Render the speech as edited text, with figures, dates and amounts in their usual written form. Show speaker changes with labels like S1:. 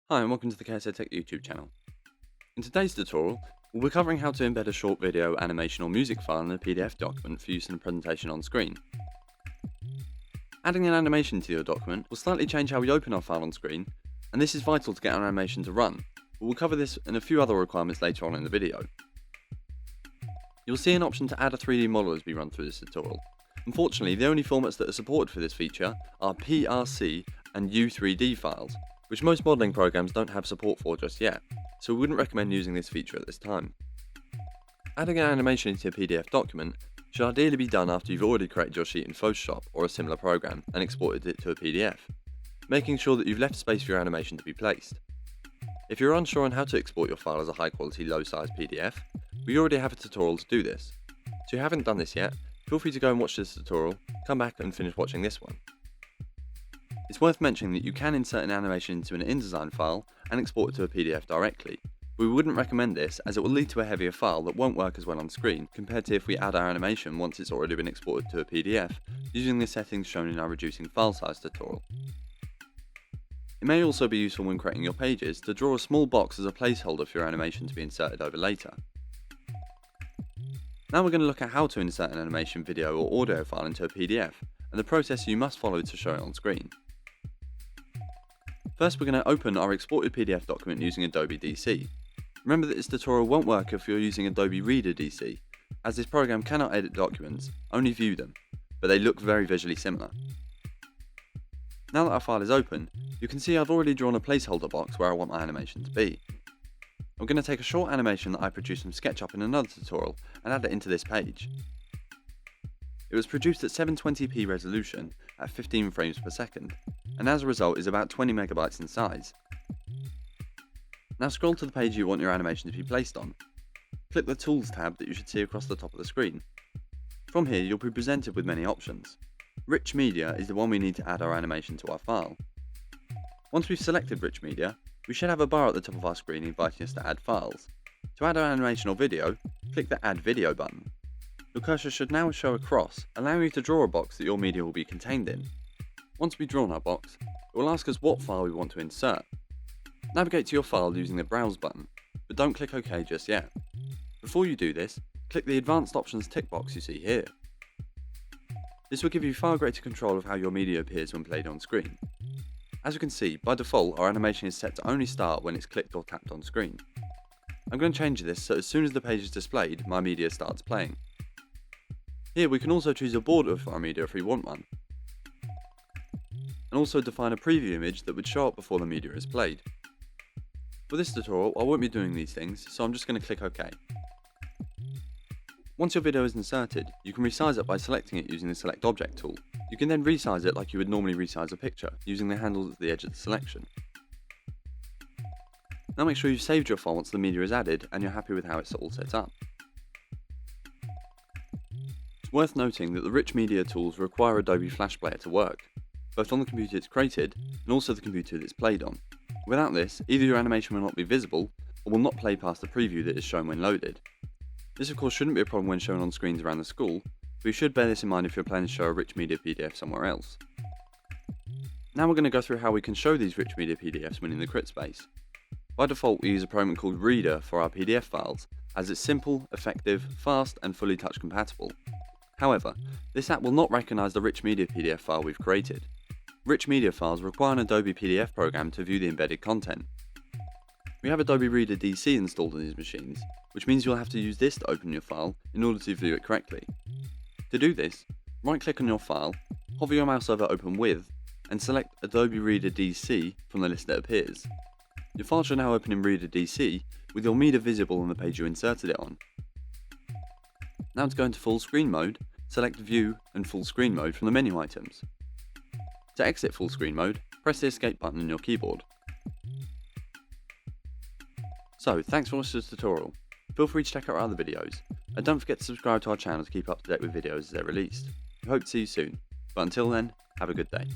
S1: Hi and welcome to the KSA Tech YouTube channel. In today's tutorial, we'll be covering how to embed a short video, animation or music file in a PDF document for use in a presentation on screen. Adding an animation to your document will slightly change how we open our file on screen, and this is vital to get our animation to run, but we'll cover this and a few other requirements later on in the video. You'll see an option to add a 3D model as we run through this tutorial. Unfortunately, the only formats that are supported for this feature are PRC and U3D files, which most modelling programs don't have support for just yet, so we wouldn't recommend using this feature at this time. Adding an animation into a PDF document should ideally be done after you've already created your sheet in Photoshop or a similar program and exported it to a PDF, making sure that you've left space for your animation to be placed. If you're unsure on how to export your file as a high quality, low size PDF, we already have a tutorial to do this. So if you haven't done this yet, feel free to go and watch this tutorial, come back and finish watching this one. It's worth mentioning that you can insert an animation into an Indesign file and export it to a PDF directly. We wouldn't recommend this as it will lead to a heavier file that won't work as well on screen compared to if we add our animation once it's already been exported to a PDF using the settings shown in our reducing file size tutorial. It may also be useful when creating your pages to draw a small box as a placeholder for your animation to be inserted over later. Now we're going to look at how to insert an animation, video or audio file into a PDF and the process you must follow to show it on screen. First, we're going to open our exported PDF document using Adobe DC. Remember that this tutorial won't work if you're using Adobe Reader DC, as this program cannot edit documents, only view them, but they look very visually similar. Now that our file is open, you can see I've already drawn a placeholder box where I want my animation to be. I'm going to take a short animation that I produced from SketchUp in another tutorial and add it into this page. It was produced at 720p resolution at 15 frames per second, and as a result is about 20 megabytes in size. Now scroll to the page you want your animation to be placed on. Click the Tools tab that you should see across the top of the screen. From here you'll be presented with many options. Rich Media is the one we need to add our animation to our file. Once we've selected Rich Media, we should have a bar at the top of our screen inviting us to add files. To add our animation or video, click the Add Video button. Your cursor should now show a cross, allowing you to draw a box that your media will be contained in. Once we've drawn our box, it will ask us what file we want to insert. Navigate to your file using the Browse button, but don't click OK just yet. Before you do this, click the Advanced Options tick box you see here. This will give you far greater control of how your media appears when played on screen. As you can see, by default our animation is set to only start when it's clicked or tapped on screen. I'm going to change this so as soon as the page is displayed, my media starts playing. Here we can also choose a border for our media if we want one, and also define a preview image that would show up before the media is played. For this tutorial I won't be doing these things, so I'm just going to click OK. Once your video is inserted, you can resize it by selecting it using the Select Object tool. You can then resize it like you would normally resize a picture, using the handles at the edge of the selection. Now make sure you've saved your file once the media is added and you're happy with how it's all set up. It's worth noting that the Rich Media tools require Adobe Flash Player to work, both on the computer it's created and also the computer that it's played on. Without this, either your animation will not be visible or will not play past the preview that is shown when loaded. This of course shouldn't be a problem when shown on screens around the school, but you should bear this in mind if you're planning to show a Rich Media PDF somewhere else. Now we're going to go through how we can show these Rich Media PDFs when in the crit space. By default we use a program called Reader for our PDF files, as it's simple, effective, fast and fully touch compatible. However, this app will not recognise the Rich Media PDF file we've created. Rich Media files require an Adobe PDF program to view the embedded content. We have Adobe Reader DC installed on these machines, which means you'll have to use this to open your file in order to view it correctly. To do this, right click on your file, hover your mouse over Open With, and select Adobe Reader DC from the list that appears. Your file should now open in Reader DC with your media visible on the page you inserted it on. Now to go into full screen mode, select View and Full Screen Mode from the menu items. To exit full screen mode, press the Escape button on your keyboard. So, thanks for watching this tutorial. Feel free to check out our other videos, and don't forget to subscribe to our channel to keep up to date with videos as they're released. We hope to see you soon, but until then, have a good day.